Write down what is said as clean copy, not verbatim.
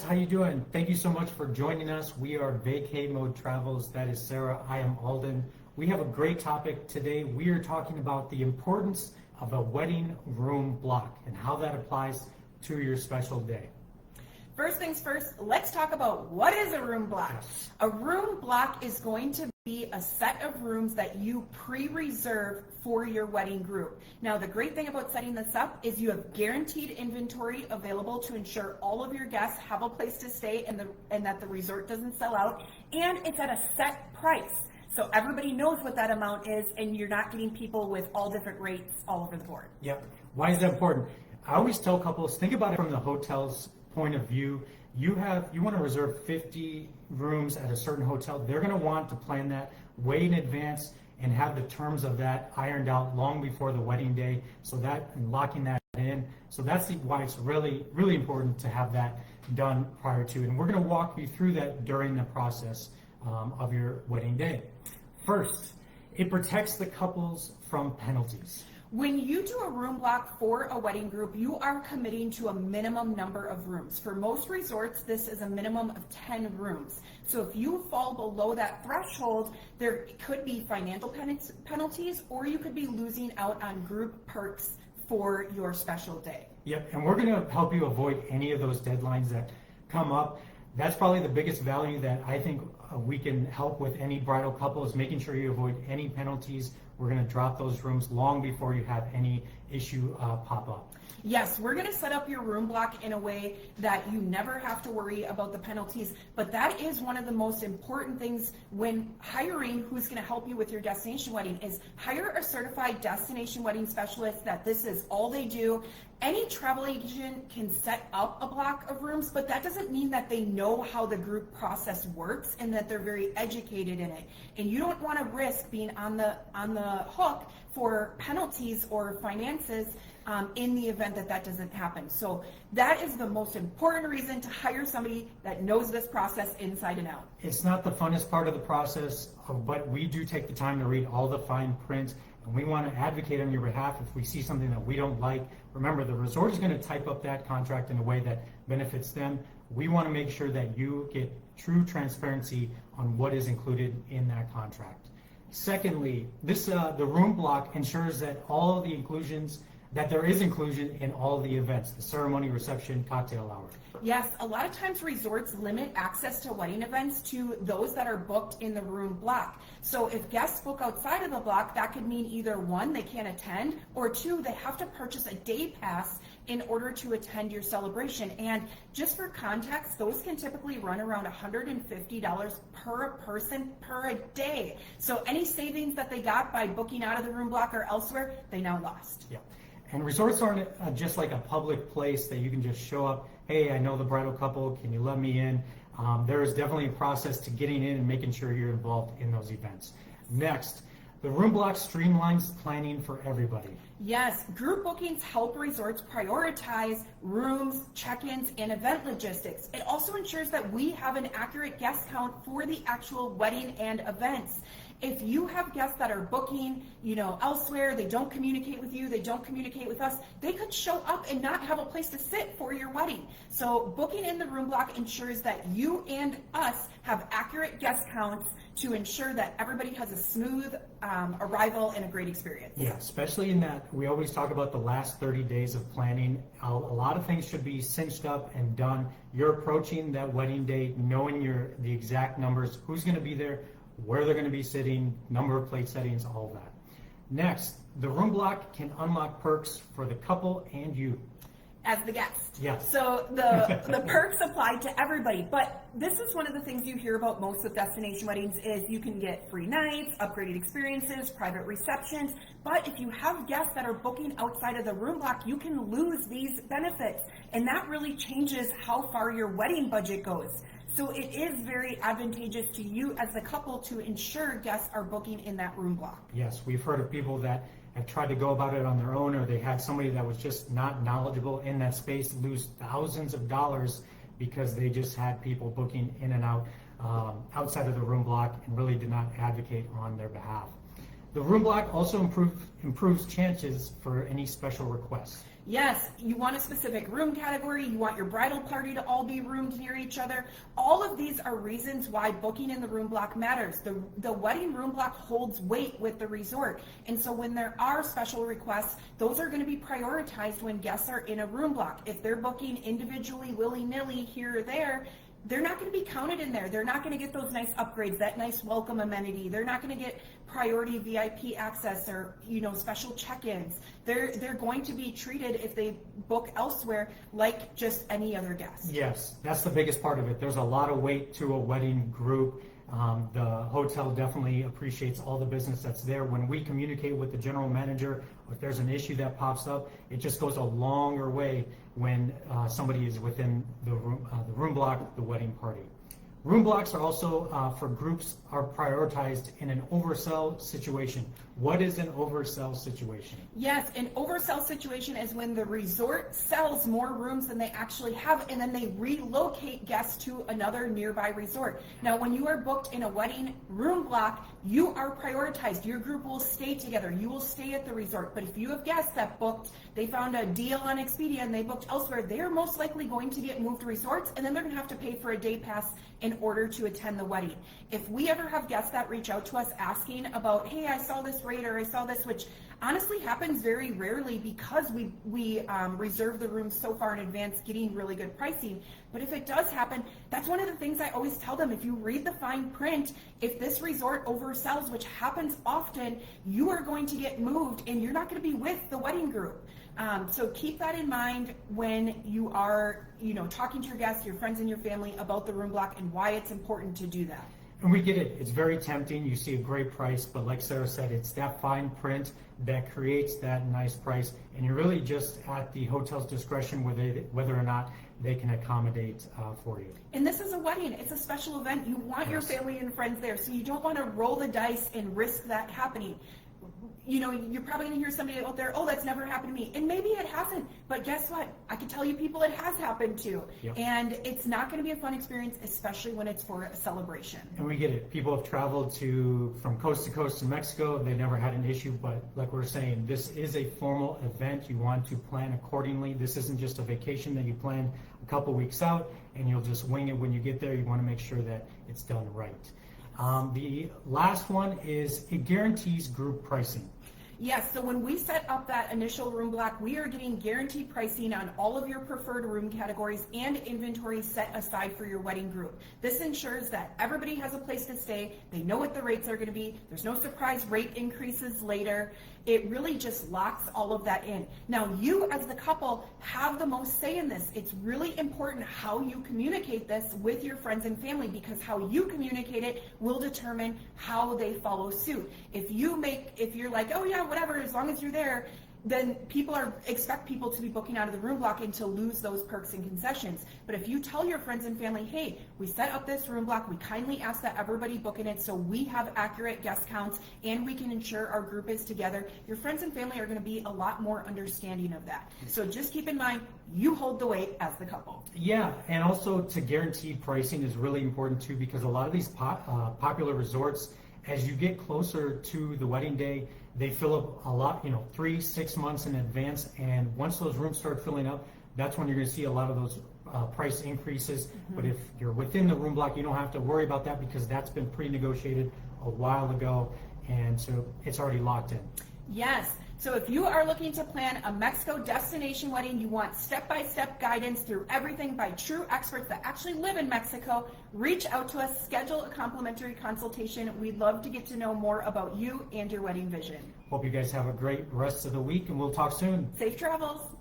how you doing? Thank you so much for joining us. We are Vacay Mode Travels. That is Sarah. I am Alden. We have a great topic today. We are talking about the importance of a wedding room block and how that applies to your special day. First things first, let's talk about what is a room block. Yes. A room block is going to be a set of rooms that you pre-reserve for your wedding group. Now, the great thing about setting this up is you have guaranteed inventory available to ensure all of your guests have a place to stay and that the resort doesn't sell out, and it's at a set price. So everybody knows what that amount is, and you're not getting people with all different rates all over the board. Yep. Why is that important? I always tell couples, think about it from the hotel's point of view. You want to reserve 50 rooms at a certain hotel. They're going to want to plan that way in advance and have the terms of that ironed out long before the wedding day, so that and locking that in. So that's why it's really, really important to have that done prior to. And we're going to walk you through that during the process of your wedding day. First, it protects the couples from penalties. When you do a room block for a wedding group, you are committing to a minimum number of rooms. For most resorts, this is a minimum of 10 rooms. So if you fall below that threshold, there could be financial penalties, or you could be losing out on group perks for your special day. Yep, and we're going to help you avoid any of those deadlines that come up. That's probably the biggest value that I think we can help with any bridal couple, is making sure you avoid any penalties. We're going to drop those rooms long before you have any issue pop up. Yes, we're going to set up your room block in a way that you never have to worry about the penalties, but that is one of the most important things when hiring who's going to help you with your destination wedding, is hire a certified destination wedding specialist that this is all they do. Any travel agent can set up a block of rooms, but that doesn't mean that they know how the group process works and that they're very educated in it. And you don't want to risk being on the hook for penalties or finances in the event that doesn't happen. So that is the most important reason to hire somebody that knows this process inside and out. It's not the funnest part of the process, but we do take the time to read all the fine print, and we want to advocate on your behalf if we see something that we don't like. Remember, the resort is going to type up that contract in a way that benefits them. We want to make sure that you get true transparency on what is included in that contract. Secondly, the room block ensures that all the inclusions, that there is inclusion in all the events, the ceremony, reception, cocktail hour. Yes, a lot of times resorts limit access to wedding events to those that are booked in the room block. So if guests book outside of the block, that could mean either one, they can't attend, or two, they have to purchase a day pass in order to attend your celebration. And just for context, those can typically run around $150 per person per day. So any savings that they got by booking out of the room block or elsewhere, they now lost. Yeah. And resorts aren't just like a public place that you can just show up, hey, I know the bridal couple, can you let me in? There is definitely a process to getting in and making sure you're involved in those events. Next, the room block streamlines planning for everybody. Yes, group bookings help resorts prioritize rooms, check-ins, and event logistics. It also ensures that we have an accurate guest count for the actual wedding and events. If you have guests that are booking, elsewhere, they don't communicate with you, they don't communicate with us, they could show up and not have a place to sit for your wedding. So booking in the room block ensures that you and us have accurate guest counts to ensure that everybody has a smooth arrival and a great experience. Yeah, especially in that we always talk about the last 30 days of planning. A lot of things should be cinched up and done. You're approaching that wedding day knowing the exact numbers, who's going to be there, where they're going to be sitting, number of plate settings, all that. Next, the room block can unlock perks for the couple and you. As the guest. Yes. So the perks apply to everybody, but this is one of the things you hear about most with destination weddings is you can get free nights, upgraded experiences, private receptions, but if you have guests that are booking outside of the room block, you can lose these benefits, and that really changes how far your wedding budget goes. So it is very advantageous to you as the couple to ensure guests are booking in that room block. Yes, we've heard of people that have tried to go about it on their own, or they had somebody that was just not knowledgeable in that space lose thousands of dollars because they just had people booking in and out outside of the room block and really did not advocate on their behalf. The room block also improves chances for any special requests. Yes, you want a specific room category, you want your bridal party to all be roomed near each other. All of these are reasons why booking in the room block matters. The wedding room block holds weight with the resort. And so when there are special requests, those are going to be prioritized when guests are in a room block. If they're booking individually, willy-nilly, here or there, they're not going to be counted in there. They're not going to get those nice upgrades, that nice welcome amenity. They're not going to get priority VIP access or, special check-ins. They're going to be treated, if they book elsewhere, like just any other guest. Yes, that's the biggest part of it. There's a lot of weight to a wedding group. The hotel definitely appreciates all the business that's there. When we communicate with the general manager, if there's an issue that pops up, it just goes a longer way when somebody is within the room block, the wedding party. Room blocks are also for groups are prioritized in an oversell situation. What is an oversell situation? Yes, an oversell situation is when the resort sells more rooms than they actually have, and then they relocate guests to another nearby resort. Now, when you are booked in a wedding room block, you are prioritized. Your group will stay together. You will stay at the resort. But if you have guests that booked, they found a deal on Expedia and they booked elsewhere, they're most likely going to get moved resorts, and then they're going to have to pay for a day pass in order to attend the wedding. If we ever have guests that reach out to us asking about, hey, I saw this rate or I saw this, which honestly happens very rarely because we reserve the rooms so far in advance, getting really good pricing. But if it does happen, that's one of the things I always tell them. If you read the fine print, if this resort oversells, which happens often, you are going to get moved and you're not going to be with the wedding group. So keep that in mind when you are, talking to your guests, your friends and your family about the room block and why it's important to do that. And we get it. It's very tempting. You see a great price, but like Sarah said, it's that fine print that creates that nice price. And you're really just at the hotel's discretion whether or not they can accommodate for you. And this is a wedding. It's a special event. You want your family and friends there, so you don't want to roll the dice and risk that happening. You're probably going to hear somebody out there, oh, that's never happened to me. And maybe it hasn't, but guess what? I can tell you people it has happened to. Yep. And it's not going to be a fun experience, especially when it's for a celebration. And we get it. People have traveled from coast to coast in Mexico. They never had an issue, but like we're saying, this is a formal event. You want to plan accordingly. This isn't just a vacation that you plan a couple weeks out and you'll just wing it when you get there. You want to make sure that it's done right. The last one is it guarantees group pricing. Yes, so when we set up that initial room block, we are getting guaranteed pricing on all of your preferred room categories and inventory set aside for your wedding group. This ensures that everybody has a place to stay, they know what the rates are going to be, there's no surprise rate increases later. It really just locks all of that in. Now, you as the couple have the most say in this. It's really important how you communicate this with your friends and family, because how you communicate it will determine how they follow suit. If you're like, oh yeah, whatever, as long as you're there, then expect people to be booking out of the room block and to lose those perks and concessions. But if you tell your friends and family, hey, we set up this room block, we kindly ask that everybody book in it so we have accurate guest counts and we can ensure our group is together, your friends and family are going to be a lot more understanding of that. So just keep in mind, you hold the weight as the couple. Yeah, and also to guarantee pricing is really important too, because a lot of these popular resorts, as you get closer to the wedding day, they fill up a lot, 3-6 months in advance. And once those rooms start filling up, that's when you're going to see a lot of those price increases. Mm-hmm. But if you're within the room block, you don't have to worry about that because that's been pre-negotiated a while ago. And so it's already locked in. Yes. So if you are looking to plan a Mexico destination wedding, you want step-by-step guidance through everything by true experts that actually live in Mexico, reach out to us, schedule a complimentary consultation. We'd love to get to know more about you and your wedding vision. Hope you guys have a great rest of the week, and we'll talk soon. Safe travels.